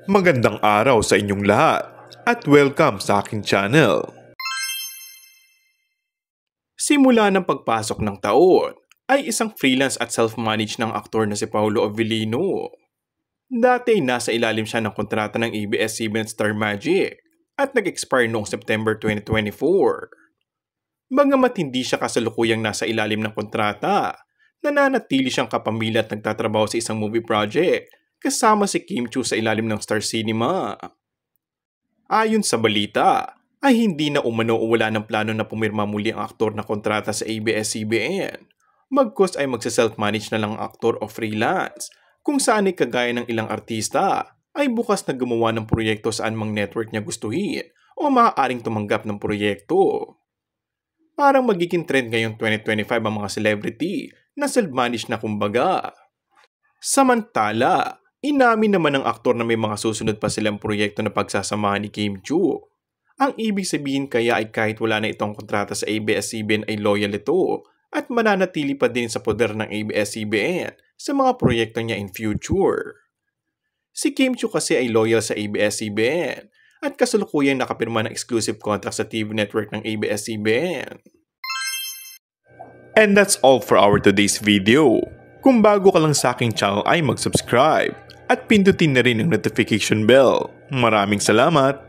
Magandang araw sa inyong lahat at welcome sa aking channel. Simula ng pagpasok ng taon ay isang freelance at self-managed ng aktor na si Paolo Avellino. Dati nasa ilalim siya ng kontrata ng ABS-CBN Star Magic at nag-expire noong September 2024. Bagamat hindi siya kasalukuyang nasa ilalim ng kontrata, nananatili siyang kapamilya at nagtatrabaho sa isang movie project kasama si Kim Chiu sa ilalim ng Star Cinema. Ayon sa balita, ay hindi na umano o wala ng plano na pumirma muli ang aktor na kontrata sa ABS-CBN. Bagkus ay magsa-self-manage na lang ang aktor o freelance, kung saan ay kagaya ng ilang artista ay bukas na gumawa ng proyekto saan mang network niya gustuhin o maaaring tumanggap ng proyekto. Parang magiging trend ngayong 2025 ang mga celebrity na self-manage na kumbaga. Samantala, inamin naman ng aktor na may mga susunod pa silang proyekto na pagsasamahan ni Kim Chiu. Ang ibig sabihin kaya ay kahit wala na itong kontrata sa ABS-CBN ay loyal ito at mananatili pa din sa poder ng ABS-CBN sa mga proyekto niya in future. Si Kim Chiu kasi ay loyal sa ABS-CBN at kasalukuyang nakapirma ng exclusive contract sa TV network ng ABS-CBN. And that's all for our today's video. Kung bago ka lang sa aking channel ay mag-subscribe at pindutin na rin ang notification bell. Maraming salamat!